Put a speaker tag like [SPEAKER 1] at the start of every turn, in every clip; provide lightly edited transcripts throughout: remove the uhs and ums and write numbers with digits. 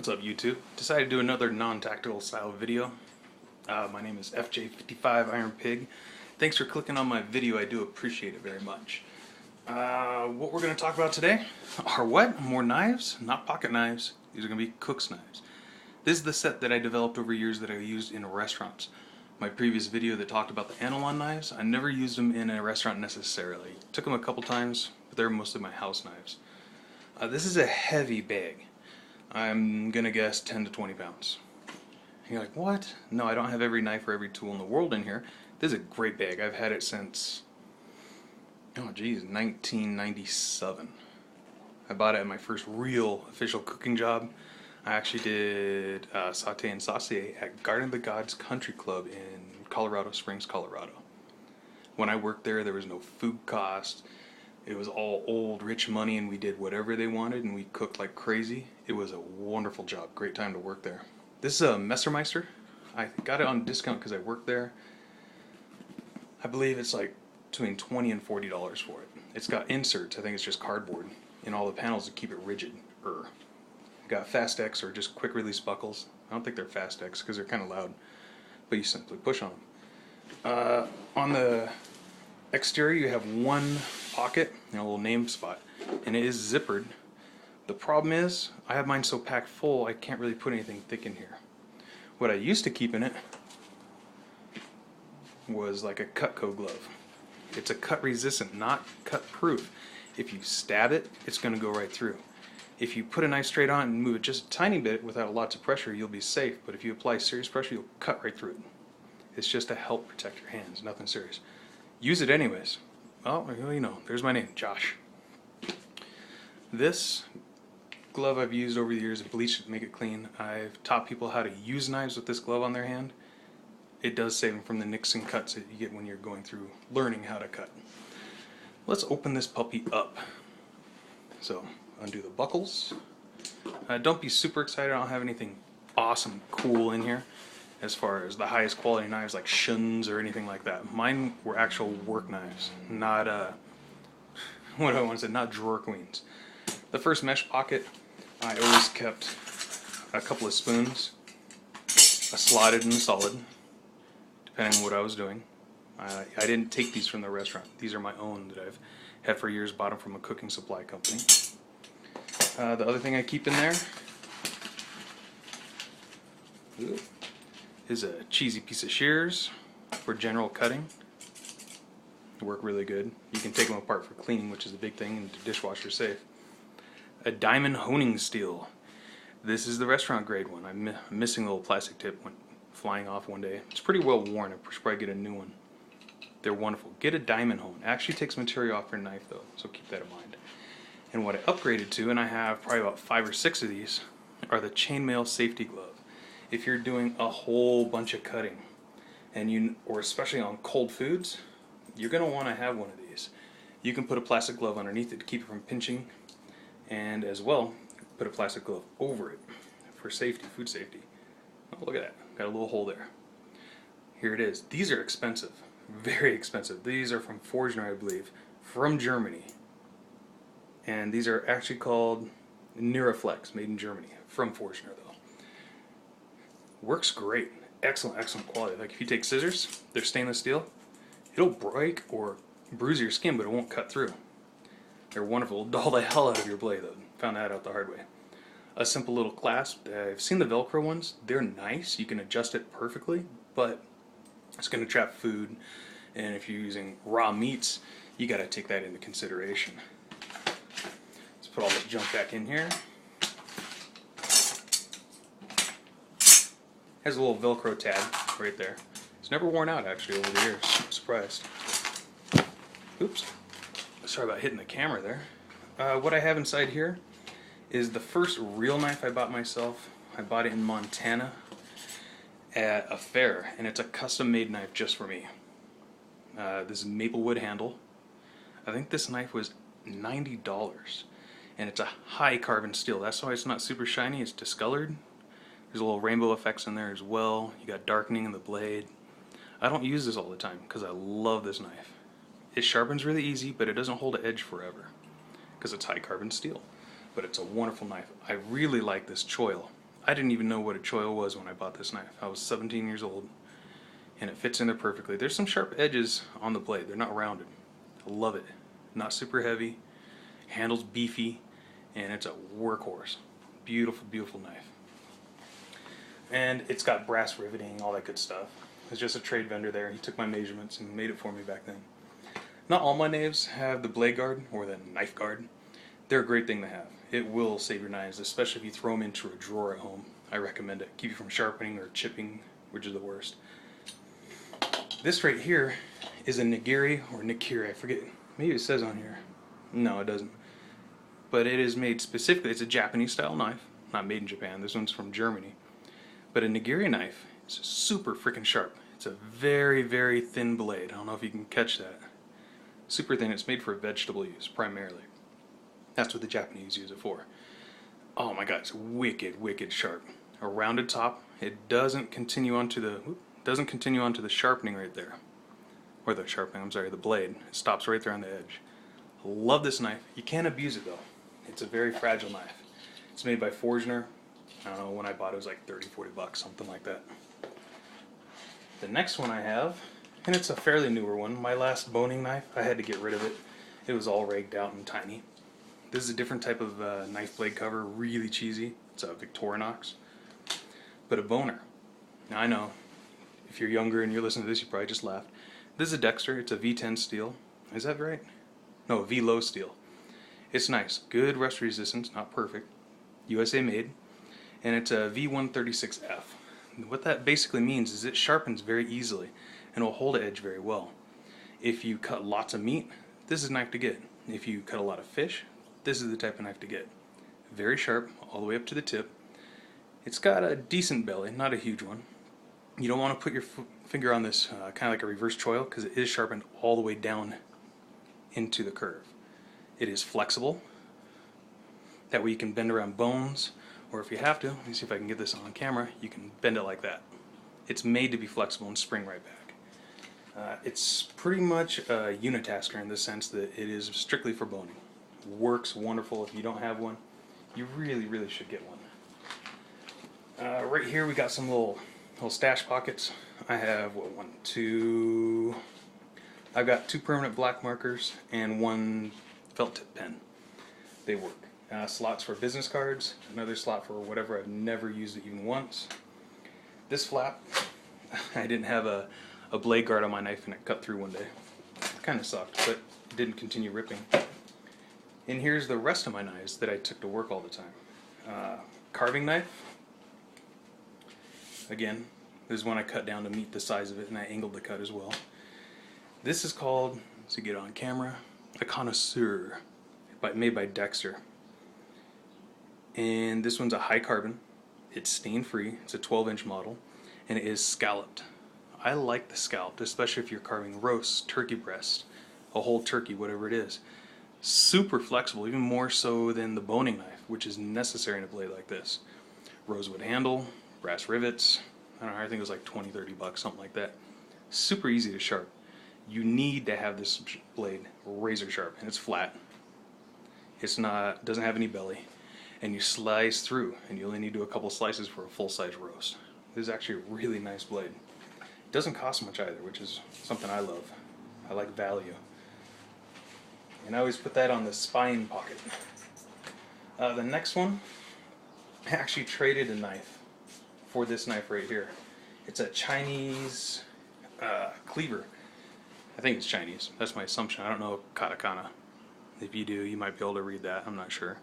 [SPEAKER 1] What's up, YouTube? Decided to do another non-tactical style video. My name is FJ55 Iron Pig. Thanks for clicking on my video. I do appreciate it very much. What we're going to talk about today are what? More knives? Not pocket knives. These are going to be cook's knives. This is the set that I developed over years that I used in restaurants. My previous video that talked about the analon knives, I never used them in a restaurant necessarily. Took them a couple times, but they're mostly my house knives. This is a heavy bag. I'm gonna guess 10 to 20 pounds. And you're like, what? No, I don't have every knife or every tool in the world in here. This is a great bag. I've had it since, oh geez, 1997. I bought it at my first real official cooking job. I actually did sauté and saucier at Garden of the Gods Country Club in Colorado Springs, Colorado. When I worked there, there was no food cost. It was all old, rich money, and we did whatever they wanted, and we cooked like crazy. It was a wonderful job. Great time to work there. This is a Messermeister. I got it on discount because I worked there. I believe it's like between $20 and $40 for it. It's got inserts. I think it's just cardboard in all the panels to keep it rigid. Got fast X or just quick release buckles. I don't think they're fast X because they're kind of loud, but you simply push on them. On the exterior you have one pocket and a little name spot, and it is zippered. The problem is I have mine so packed full I can't really put anything thick in here. What I used to keep in it was like a Cutco glove. It's a cut resistant, not cut proof. If you stab it, it's going to go right through. If you put a knife straight on and move it just a tiny bit without lots of pressure, you'll be safe, but if you apply serious pressure, you'll cut right through it. It's just to help protect your hands, nothing serious. Use it anyways. Well, you know, there's my name, Josh. This glove I've used over the years, and bleached it to make it clean. I've taught people how to use knives with this glove on their hand. It does save them from the nicks and cuts that you get when you're going through learning how to cut. Let's open this puppy up. So, undo the buckles. Don't be super excited, I don't have anything awesome, cool in here as far as the highest quality knives like Shuns or anything like that. Mine were actual work knives, not what do I want to say, not drawer queens. The first mesh pocket, I always kept a couple of spoons, a slotted and a solid, depending on what I was doing. I didn't take these from the restaurant. These are my own that I've had for years, bought them from a cooking supply company. The other thing I keep in there is a cheesy piece of shears for general cutting. They work really good. You can take them apart for cleaning, which is a big thing, and the dishwasher safe. A diamond honing steel. This is the restaurant grade one. I'm missing the little plastic tip, went flying off one day. It's pretty well worn. I should probably get a new one. They're wonderful. Get a diamond hone. It actually takes material off your knife though, so keep that in mind. And what I upgraded to, and I have probably about 5 or 6 of these, are the chainmail safety glove. If you're doing a whole bunch of cutting, and or especially on cold foods, you're going to want to have one of these. You can put a plastic glove underneath it to keep it from pinching, and as well, put a plastic glove over it for safety, food safety. Oh, look at that. Got a little hole there. Here it is. These are expensive. Very expensive. These are from Forstner, I believe, from Germany. And these are actually called Niraflex, made in Germany, from Forstner though. Works great. Excellent, excellent quality. Like if you take scissors, they're stainless steel, it'll break or bruise your skin, but it won't cut through. They're wonderful. It'll dull the hell out of your blade though. Found that out the hard way. A simple little clasp. I've seen the Velcro ones. They're nice. You can adjust it perfectly, but it's going to trap food. And if you're using raw meats, you got to take that into consideration. Let's put all this junk back in here. Has a little Velcro tab right there. It's never worn out actually over the years. I'm surprised. Oops. Sorry about hitting the camera there. What I have inside here is the first real knife I bought myself. I bought it in Montana at a fair, and it's a custom made knife just for me. This is maple wood handle. I think this knife was $90, and it's a high carbon steel. That's why it's not super shiny. It's discolored. There's a little rainbow effects in there as well. You got darkening in the blade. I don't use this all the time because I love this knife. It sharpens really easy, but it doesn't hold an edge forever because it's high carbon steel. But it's a wonderful knife. I really like this choil. I didn't even know what a choil was when I bought this knife. I was 17 years old, and it fits in there perfectly. There's some sharp edges on the blade. They're not rounded. I love it. Not super heavy, handle's beefy, and it's a workhorse. Beautiful, beautiful knife. And it's got brass riveting, all that good stuff. It's just a trade vendor there. He took my measurements and made it for me back then. Not all my knives have the blade guard or the knife guard. They're a great thing to have. It will save your knives, especially if you throw them into a drawer at home. I recommend it. Keep you from sharpening or chipping, which is the worst. This right here is a Nakiri or Nakiri, I forget. Maybe it says on here. No, it doesn't. But it is made specifically, it's a Japanese style knife, not made in Japan. This one's from Germany. But a Nakiri knife is super freaking sharp. It's a very, very thin blade. I don't know if you can catch that. Super thin. It's made for vegetable use primarily. That's what the Japanese use it for. Oh my god, it's wicked, wicked sharp. A rounded top. It doesn't continue onto the sharpening right there. Or the sharpening, I'm sorry, the blade. It stops right there on the edge. I love this knife. You can't abuse it though. It's a very fragile knife. It's made by Forstner. I don't know, when I bought it was like 30, 40 bucks, something like that. The next one I have, and it's a fairly newer one, my last boning knife, I had to get rid of it. It was all rigged out and tiny. This is a different type of knife blade cover, really cheesy. It's a Victorinox, but a boner. Now I know, if you're younger and you're listening to this, you probably just laughed. This is a Dexter. It's a V10 steel. Is that right? No, a V-low steel. It's nice. Good rust resistance, not perfect. USA made. And it's a V136F. What that basically means is it sharpens very easily and will hold edge very well. If you cut lots of meat, this is a knife to get. If you cut a lot of fish, this is the type of knife to get. Very sharp, all the way up to the tip. It's got a decent belly, not a huge one. You don't want to put your finger on this kind of like a reverse choil because it is sharpened all the way down into the curve. It is flexible. That way you can bend around bones, or if you have to, let me see if I can get this on camera, you can bend it like that. It's made to be flexible and spring right back. It's pretty much a unitasker in the sense that it is strictly for boning. Works wonderful. If you don't have one, you really, really should get one. Right here we got some little stash pockets. I have I've got 2 permanent black markers and 1 felt tip pen. They work. Slots for business cards, another slot for whatever. I've never used it even once. This flap, I didn't have a blade guard on my knife and it cut through one day. Kind of sucked, but it didn't continue ripping. And here's the rest of my knives that I took to work all the time. Carving knife. Again, this is one I cut down to meet the size of it, and I angled the cut as well. This is called, to get on camera, a connoisseur, made by Dexter. And this one's a high carbon. It's stain free. It's a 12-inch model, and it is scalloped. I like the scalloped, especially if you're carving roasts, turkey breast, a whole turkey, whatever it is. Super flexible, even more so than the boning knife, which is necessary in a blade like this. Rosewood handle, brass rivets. I don't know, I think it was like 20, 30 bucks, something like that. Super easy to sharp. You need to have this blade razor sharp, and it's flat. Doesn't have any belly, and you slice through, and you only need to do a couple slices for a full-size roast. This is actually a really nice blade. It doesn't cost much either, which is something I love. I like value. And I always put that on the spine pocket. The next one, I actually traded a knife for this knife right here. It's a Chinese cleaver. I think it's Chinese. That's my assumption. I don't know katakana. If you do, you might be able to read that. I'm not sure.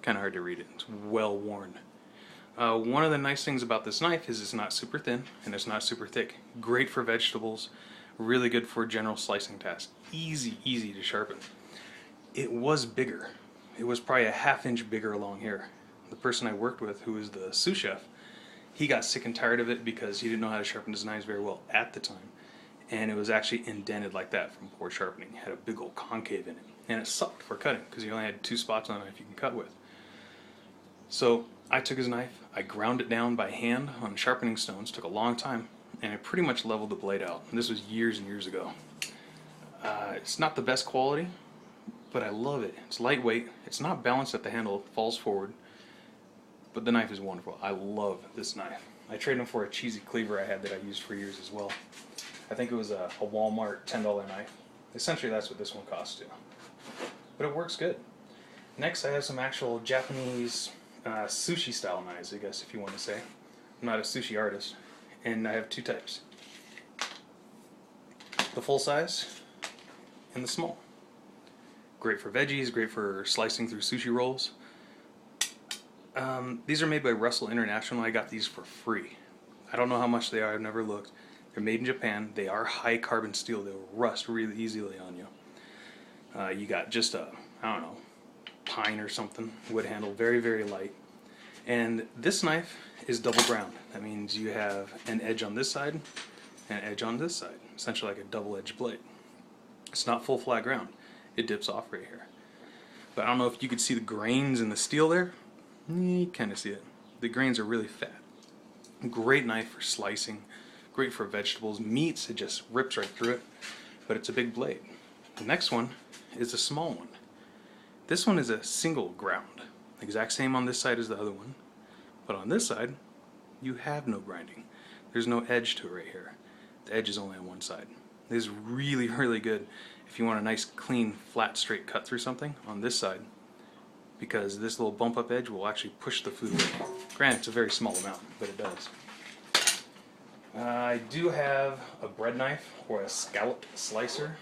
[SPEAKER 1] Kind of hard to read it. It's well worn. One of the nice things about this knife is it's not super thin and it's not super thick. Great for vegetables. Really good for general slicing tasks. Easy to sharpen. It was bigger. It was probably a ½ inch bigger along here. The person I worked with, who was the sous chef, he got sick and tired of it because he didn't know how to sharpen his knives very well at the time. And it was actually indented like that from poor sharpening. It had a big old concave in it. And it sucked for cutting because you only had 2 spots on the knife you can cut with. So I took his knife, I ground it down by hand on sharpening stones. Took a long time, and I pretty much leveled the blade out. And this was years and years ago. It's not the best quality, but I love it. It's lightweight. It's not balanced at the handle. It falls forward. but the knife is wonderful. I love this knife. I traded him for a cheesy cleaver I had that I used for years as well. I think it was a Walmart $10 knife. Essentially that's what this one costs too. But it works good. Next I have some actual Japanese sushi style knives, I guess if you want to say. I'm not a sushi artist. And I have two types. The full size and the small. Great for veggies, great for slicing through sushi rolls. These are made by Russell International. I got these for free. I don't know how much they are, I've never looked. They're made in Japan. They are high carbon steel. They'll rust really easily on you. You got just a, I don't know, pine or something, wood handle, very, very light. And this knife is double ground. That means you have an edge on this side and an edge on this side. Essentially like a double-edged blade. It's not full flat ground. It dips off right here. But I don't know if you could see the grains in the steel there. You kind of see it. The grains are really fat. Great knife for slicing. Great for vegetables. Meats, it just rips right through it. But it's a big blade. The next one is a small one. This one is a single ground. Exact same on this side as the other one. But on this side, you have no grinding. There's no edge to it right here. The edge is only on one side. This is really, really good if you want a nice, clean, flat, straight cut through something on this side, because this little bump up edge will actually push the food away. Granted, it's a very small amount, but it does. I do have a bread knife or a scallop slicer.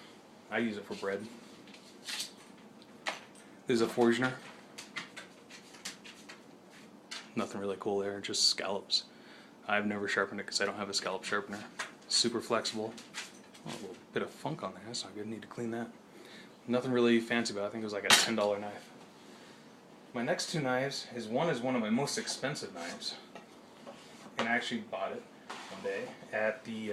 [SPEAKER 1] I use it for bread. This is a Forstner. Nothing really cool there, just scallops. I've never sharpened it because I don't have a scallop sharpener. Super flexible. Oh, a little bit of funk on there, that's not good, need to clean that. Nothing really fancy about it, I think it was like a $10 knife. My next two knives is one of my most expensive knives. And I actually bought it one day at the,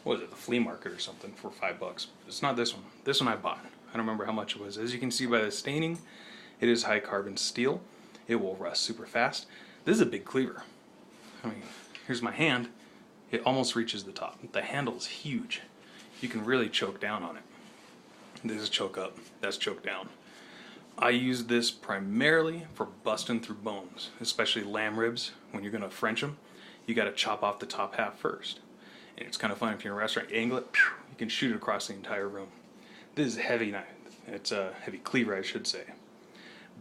[SPEAKER 1] what was it, the flea market or something for $5. It's not this one. This one I bought. I don't remember how much it was. As you can see by the staining, it is high carbon steel. It will rust super fast. This is a big cleaver. I mean, here's my hand. It almost reaches the top. The handle is huge. You can really choke down on it. This is choke up. That's choke down. I use this primarily for busting through bones, especially lamb ribs. When you're gonna French them, you gotta chop off the top half first. And it's kind of fun if you're in a restaurant, you angle it, you can shoot it across the entire room. This is a heavy knife. It's a heavy cleaver, I should say.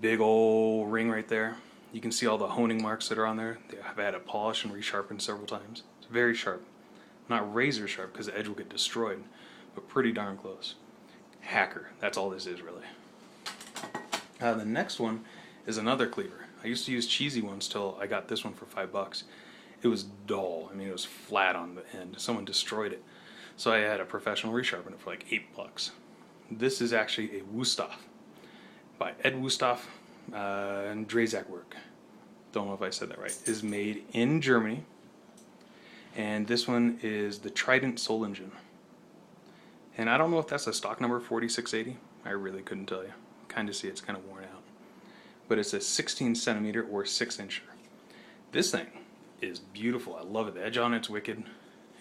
[SPEAKER 1] Big old ring right there. You can see all the honing marks that are on there. I've had it polished and resharpened several times. It's very sharp. Not razor sharp because the edge will get destroyed, but pretty darn close. Hacker, that's all this is really. The next one is another cleaver. I used to use cheesy ones till I got this one for $5. It was dull. I mean, it was flat on the end. Someone destroyed it. So I had a professional resharpen it for like $8. This is actually a Wüsthof by Ed Wüsthof and Drazak work. Don't know if I said that right. It is made in Germany. And this one is the Trident Solingen. And I don't know if that's a stock number 4680. I really couldn't tell you. Kind of see it's kind of worn out. But it's a 16 centimeter or 6 incher. This thing is beautiful. I love it. The edge on it's wicked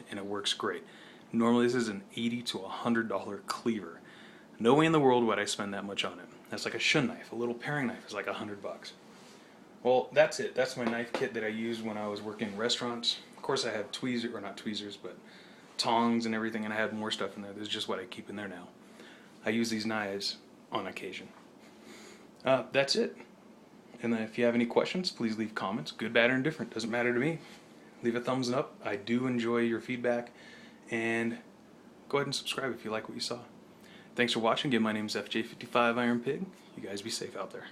[SPEAKER 1] and it works great. Normally this is an $80 to $100 cleaver. No way in the world would I spend that much on it. That's like a shun knife. A little paring knife is like $100. Well, that's it. That's my knife kit that I used when I was working in restaurants. Of course I have tweezers, or not tweezers, but tongs and everything, and I have more stuff in there. This is just what I keep in there now. I use these knives on occasion. That's it. And then if you have any questions, please leave comments. Good, bad, or indifferent. Doesn't matter to me. Leave a thumbs up. I do enjoy your feedback. And go ahead and subscribe if you like what you saw. Thanks for watching. Again, my name is FJ55 Iron Pig. You guys be safe out there.